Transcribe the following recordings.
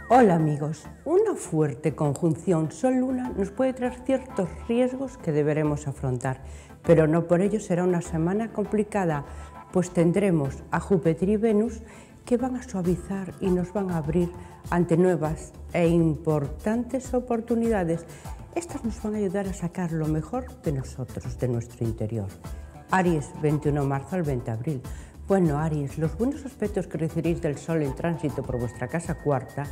Hola amigos, una fuerte conjunción Sol-Luna nos puede traer ciertos riesgos que deberemos afrontar, pero no por ello será una semana complicada, pues tendremos a Júpiter y Venus que van a suavizar y nos van a abrir ante nuevas e importantes oportunidades. Estas nos van a ayudar a sacar lo mejor de nosotros, de nuestro interior. Aries, 21 de marzo al 20 de abril. Bueno, Aries, los buenos aspectos que recibiréis del Sol en tránsito por vuestra casa cuarta,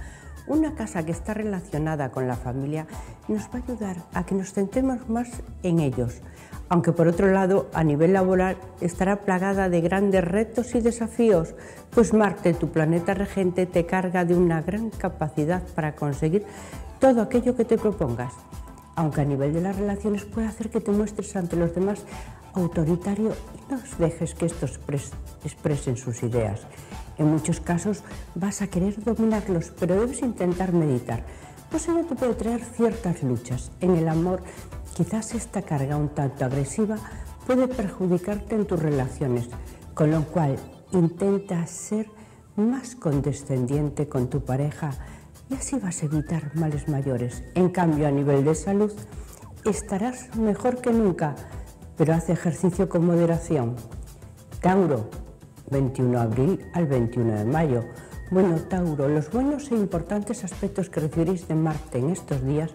una casa que está relacionada con la familia, nos va a ayudar a que nos centremos más en ellos, aunque por otro lado, a nivel laboral, estará plagada de grandes retos y desafíos, pues Marte, tu planeta regente, te carga de una gran capacidad para conseguir todo aquello que te propongas, aunque a nivel de las relaciones puede hacer que te muestres ante los demás autoritario y no dejes que estos expresen sus ideas. En muchos casos vas a querer dominarlos, pero debes intentar meditar, pues ello te puede traer ciertas luchas. En el amor, quizás esta carga un tanto agresiva puede perjudicarte en tus relaciones, con lo cual intenta ser más condescendiente con tu pareja y así vas a evitar males mayores. En cambio, a nivel de salud, estarás mejor que nunca, pero haz ejercicio con moderación. Tauro, 21 de abril al 21 de mayo. Bueno, Tauro, los buenos e importantes aspectos que recibiréis de Marte en estos días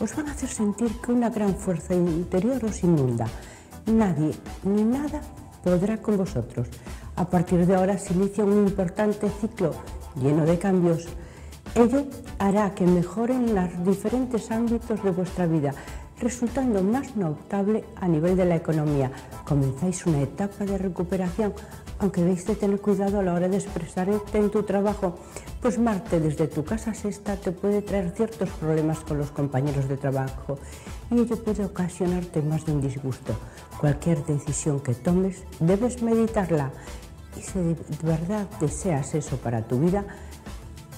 os van a hacer sentir que una gran fuerza interior os inunda. Nadie ni nada podrá con vosotros. A partir de ahora se inicia un importante ciclo lleno de cambios. Ello hará que mejoren los diferentes ámbitos de vuestra vida, resultando más notable a nivel de la economía. Comenzáis una etapa de recuperación, aunque debéis de tener cuidado a la hora de expresarte en tu trabajo, pues Marte desde tu casa sexta te puede traer ciertos problemas con los compañeros de trabajo y ello puede ocasionarte más de un disgusto. Cualquier decisión que tomes debes meditarla y si de verdad deseas eso para tu vida,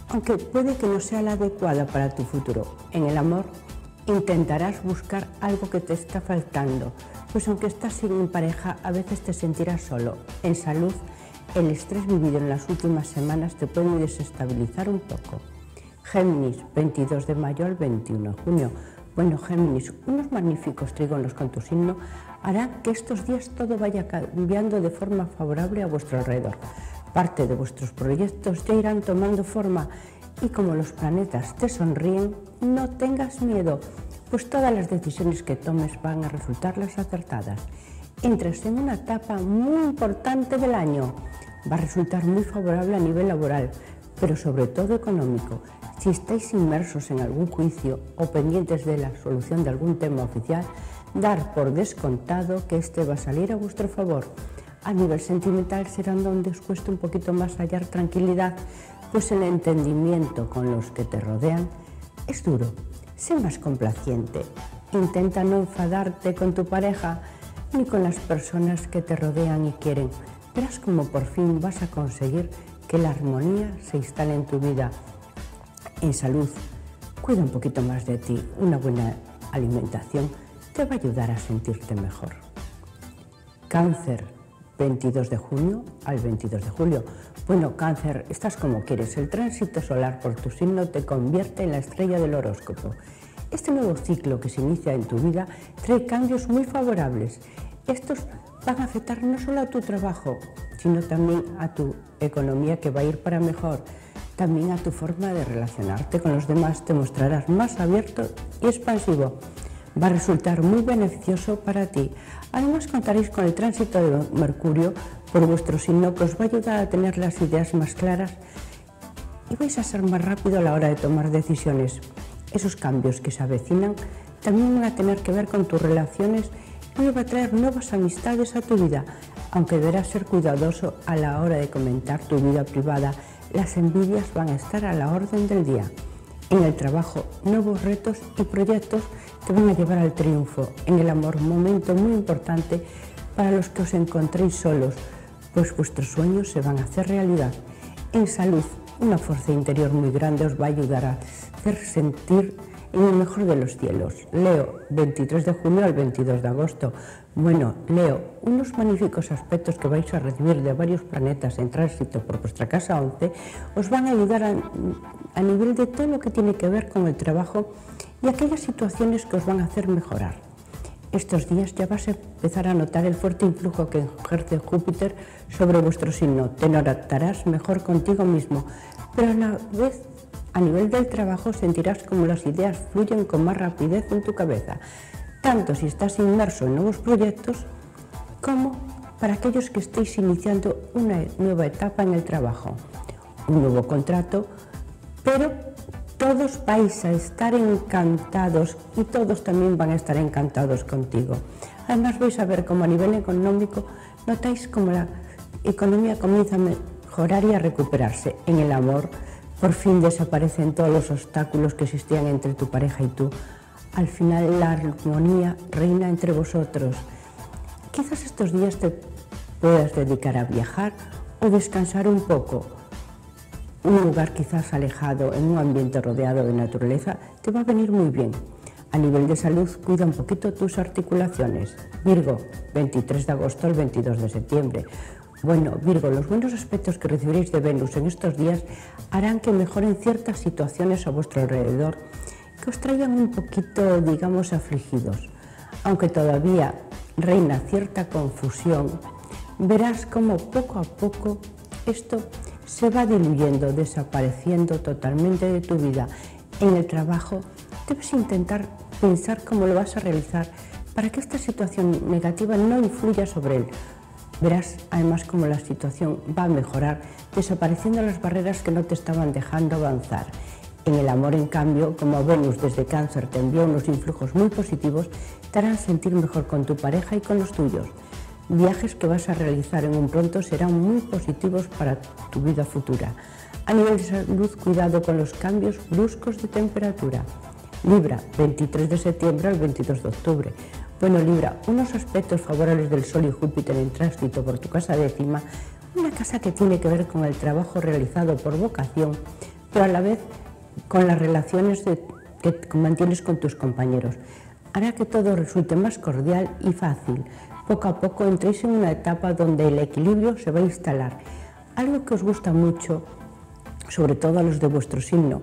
aunque puede que no sea la adecuada para tu futuro. En el amor, intentarás buscar algo que te está faltando, pues aunque estás sin pareja, a veces te sentirás solo. En salud, el estrés vivido en las últimas semanas te puede desestabilizar un poco. Géminis, 22 de mayo al 21 de junio. Bueno, Géminis, unos magníficos trígonos con tu signo harán que estos días todo vaya cambiando de forma favorable a vuestro alrededor. Parte de vuestros proyectos ya irán tomando forma y como los planetas te sonríen, no tengas miedo, pues todas las decisiones que tomes van a resultar las acertadas. Entras en una etapa muy importante del año. Va a resultar muy favorable a nivel laboral, pero sobre todo económico. Si estáis inmersos en algún juicio o pendientes de la solución de algún tema oficial, dar por descontado que este va a salir a vuestro favor. A nivel sentimental será donde os cueste un poquito más hallar tranquilidad, pues el entendimiento con los que te rodean es duro. Sé más complaciente. Intenta no enfadarte con tu pareja ni con las personas que te rodean y quieren. Verás como por fin vas a conseguir que la armonía se instale en tu vida. En salud, cuida un poquito más de ti. Una buena alimentación te va a ayudar a sentirte mejor. Cáncer, 22 de junio al 22 de julio. Bueno, Cáncer, estás como quieres. El tránsito solar por tu signo te convierte en la estrella del horóscopo. Este nuevo ciclo que se inicia en tu vida trae cambios muy favorables. Estos van a afectar no solo a tu trabajo, sino también a tu economía, que va a ir para mejor. También a tu forma de relacionarte con los demás te mostrarás más abierto y expansivo. Va a resultar muy beneficioso para ti. Además, contaréis con el tránsito de Mercurio por vuestro signo, que os va a ayudar a tener las ideas más claras y vais a ser más rápido a la hora de tomar decisiones. Esos cambios que se avecinan también van a tener que ver con tus relaciones y va a traer nuevas amistades a tu vida, aunque deberás ser cuidadoso a la hora de comentar tu vida privada. Las envidias van a estar a la orden del día. En el trabajo, nuevos retos y proyectos te van a llevar al triunfo. En el amor, un momento muy importante para los que os encontréis solos, pues vuestros sueños se van a hacer realidad. En salud, una fuerza interior muy grande os va a ayudar a hacer sentir en el mejor de los cielos. Leo, 23 de junio al 22 de agosto. Bueno, Leo, unos magníficos aspectos que vais a recibir de varios planetas en tránsito por vuestra casa 11 os van a ayudar a nivel de todo lo que tiene que ver con el trabajo y aquellas situaciones que os van a hacer mejorar. Estos días ya vas a empezar a notar el fuerte influjo que ejerce Júpiter sobre vuestro signo. Te notarás mejor contigo mismo, pero a la vez, a nivel del trabajo, sentirás como las ideas fluyen con más rapidez en tu cabeza, tanto si estás inmerso en nuevos proyectos como para aquellos que estéis iniciando una nueva etapa en el trabajo, un nuevo contrato, pero todos vais a estar encantados y todos también van a estar encantados contigo. Además vais a ver cómo a nivel económico notáis cómo la economía comienza a mejorar y a recuperarse. En el amor por fin desaparecen todos los obstáculos que existían entre tu pareja y tú. Al final la armonía reina entre vosotros. Quizás estos días te puedas dedicar a viajar o descansar un poco. Un lugar quizás alejado, en un ambiente rodeado de naturaleza, te va a venir muy bien. A nivel de salud, cuida un poquito tus articulaciones. Virgo, 23 de agosto al 22 de septiembre. Bueno, Virgo, los buenos aspectos que recibiréis de Venus en estos días harán que mejoren ciertas situaciones a vuestro alrededor que os traigan un poquito, digamos, afligidos. Aunque todavía reina cierta confusión, verás cómo poco a poco esto se va diluyendo, desapareciendo totalmente de tu vida. En el trabajo debes intentar pensar cómo lo vas a realizar para que esta situación negativa no influya sobre él. Verás además cómo la situación va a mejorar, desapareciendo las barreras que no te estaban dejando avanzar. En el amor, en cambio, como Venus desde Cáncer te envía unos influjos muy positivos, te harán sentir mejor con tu pareja y con los tuyos. Viajes que vas a realizar en un pronto serán muy positivos para tu vida futura. A nivel de salud, cuidado con los cambios bruscos de temperatura. Libra, 23 de septiembre al 22 de octubre. Bueno, Libra, unos aspectos favorables del Sol y Júpiter en tránsito por tu casa décima, una casa que tiene que ver con el trabajo realizado por vocación, pero a la vez con las relaciones que mantienes con tus compañeros. Hará que todo resulte más cordial y fácil. Poco a poco entréis en una etapa donde el equilibrio se va a instalar. Algo que os gusta mucho, sobre todo a los de vuestro signo.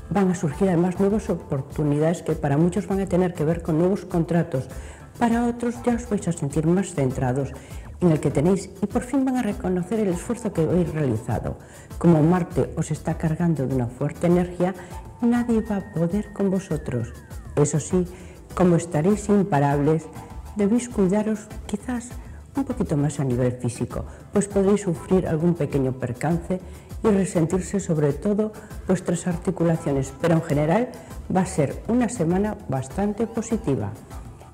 Van a surgir además nuevas oportunidades que para muchos van a tener que ver con nuevos contratos. Para otros ya os vais a sentir más centrados en el que tenéis y por fin van a reconocer el esfuerzo que habéis realizado. Como Marte os está cargando de una fuerte energía, nadie va a poder con vosotros. Eso sí, como estaréis imparables, debéis cuidaros quizás un poquito más a nivel físico, pues podréis sufrir algún pequeño percance y resentirse sobre todo vuestras articulaciones, pero en general va a ser una semana bastante positiva.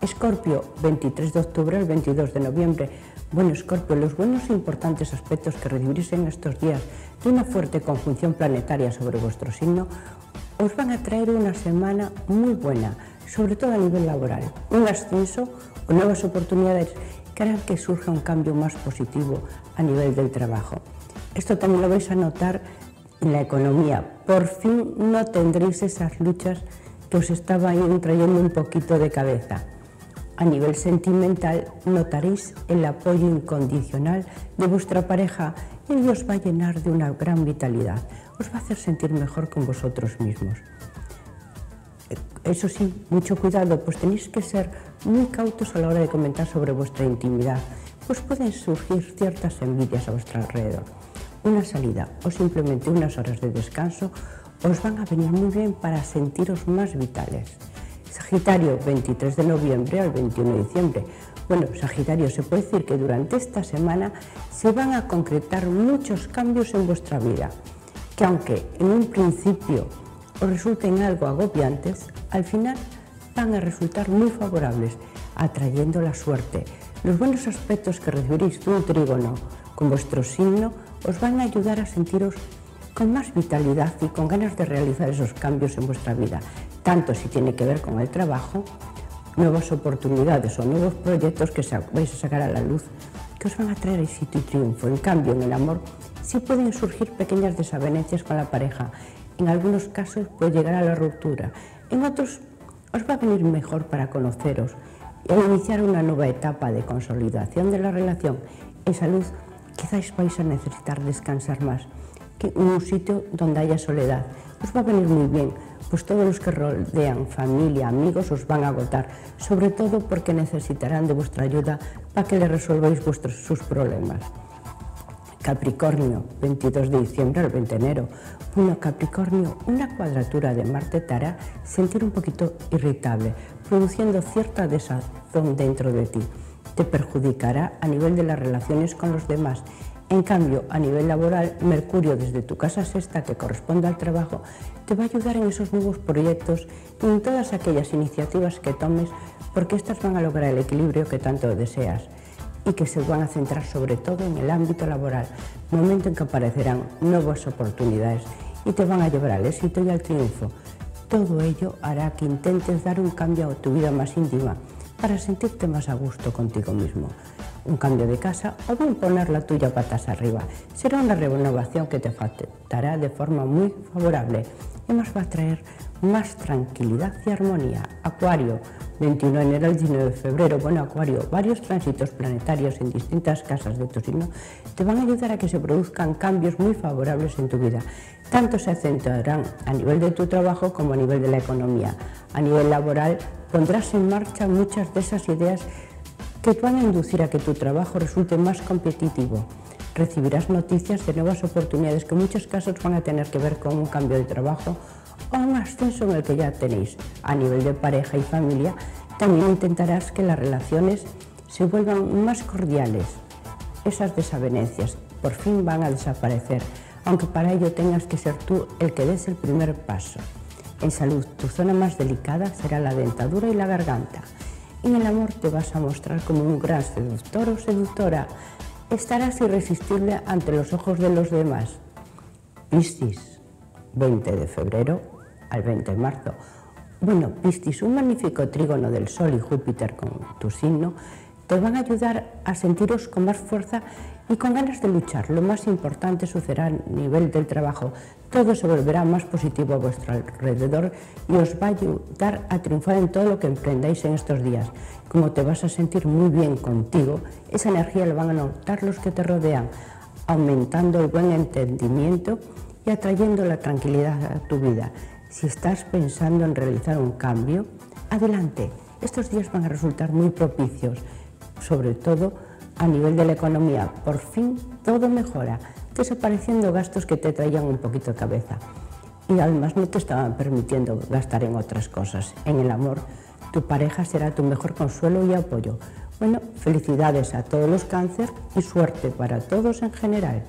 Escorpio, 23 de octubre al 22 de noviembre. Bueno, Escorpio, los buenos e importantes aspectos que recibiréis en estos días de una fuerte conjunción planetaria sobre vuestro signo os van a traer una semana muy buena, sobre todo a nivel laboral. Un ascenso o nuevas oportunidades que harán que surja un cambio más positivo a nivel del trabajo. Esto también lo vais a notar en la economía. Por fin no tendréis esas luchas que os estaban trayendo un poquito de cabeza. A nivel sentimental notaréis el apoyo incondicional de vuestra pareja y Él os va a llenar de una gran vitalidad. Os va a hacer sentir mejor con vosotros mismos. Eso sí, mucho cuidado, pues tenéis que ser muy cautos a la hora de comentar sobre vuestra intimidad, pues pueden surgir ciertas envidias a vuestro alrededor. Una salida o simplemente unas horas de descanso os van a venir muy bien para sentiros más vitales. Sagitario, 23 de noviembre al 21 de diciembre. Bueno, Sagitario, se puede decir que durante esta semana se van a concretar muchos cambios en vuestra vida, que aunque en un principio os resulten algo agobiantes, al final van a resultar muy favorables, atrayendo la suerte. Los buenos aspectos que recibiréis de un trígono con vuestro signo os van a ayudar a sentiros con más vitalidad y con ganas de realizar esos cambios en vuestra vida, tanto si tiene que ver con el trabajo, nuevas oportunidades o nuevos proyectos que vais a sacar a la luz, que os van a traer éxito y triunfo. En cambio, en el amor sí pueden surgir pequeñas desavenencias con la pareja. En algunos casos puede llegar a la ruptura, en otros os va a venir mejor para conoceros. y al iniciar una nueva etapa de consolidación de la relación. En salud, quizás vais a necesitar descansar más, que un sitio donde haya soledad. Os va a venir muy bien, pues todos los que rodean, familia, amigos, os van a agotar, sobre todo porque necesitarán de vuestra ayuda para que les resolváis sus problemas. Capricornio, 22 de diciembre al 20 de enero. Bueno, Capricornio, una cuadratura de Marte te hará sentir un poquito irritable, produciendo cierta desazón dentro de ti. Te perjudicará a nivel de las relaciones con los demás. En cambio, a nivel laboral, Mercurio desde tu casa sexta, que corresponde al trabajo, te va a ayudar en esos nuevos proyectos y en todas aquellas iniciativas que tomes, porque estas van a lograr el equilibrio que tanto deseas y que se van a centrar sobre todo en el ámbito laboral, momento en que aparecerán nuevas oportunidades y te van a llevar al éxito y al triunfo. Todo ello hará que intentes dar un cambio a tu vida más íntima para sentirte más a gusto contigo mismo. Un cambio de casa o bien poner la tuya patas arriba. Será una renovación que te afectará de forma muy favorable y nos va a traer más tranquilidad y armonía. Acuario, 21 de enero al 19 de febrero. Bueno, Acuario, varios tránsitos planetarios en distintas casas de tu signo te van a ayudar a que se produzcan cambios muy favorables en tu vida. Tanto se acentuarán a nivel de tu trabajo como a nivel de la economía. A nivel laboral pondrás en marcha muchas de esas ideas que van a inducir a que tu trabajo resulte más competitivo. Recibirás noticias de nuevas oportunidades que en muchos casos van a tener que ver con un cambio de trabajo o un ascenso en el que ya tenéis. A nivel de pareja y familia, también intentarás que las relaciones se vuelvan más cordiales. Esas desavenencias por fin van a desaparecer, aunque para ello tengas que ser tú el que des el primer paso. En salud, tu zona más delicada será la dentadura y la garganta. En el amor te vas a mostrar como un gran seductor o seductora. Estarás irresistible ante los ojos de los demás. Piscis, 20 de febrero al 20 de marzo. Bueno, Piscis, un magnífico trígono del Sol y Júpiter con tu signo te van a ayudar a sentiros con más fuerza y con ganas de luchar. Lo más importante sucederá a nivel del trabajo. Todo se volverá más positivo a vuestro alrededor y os va a ayudar a triunfar en todo lo que emprendáis en estos días. Como te vas a sentir muy bien contigo, esa energía la van a notar los que te rodean, aumentando el buen entendimiento y atrayendo la tranquilidad a tu vida. Si estás pensando en realizar un cambio, adelante. Estos días van a resultar muy propicios, sobre todo a nivel de la economía. Por fin todo mejora, desapareciendo gastos que te traían un poquito de cabeza y además no te estaban permitiendo gastar en otras cosas. En el amor, tu pareja será tu mejor consuelo y apoyo. Bueno, felicidades a todos los cáncer y suerte para todos en general.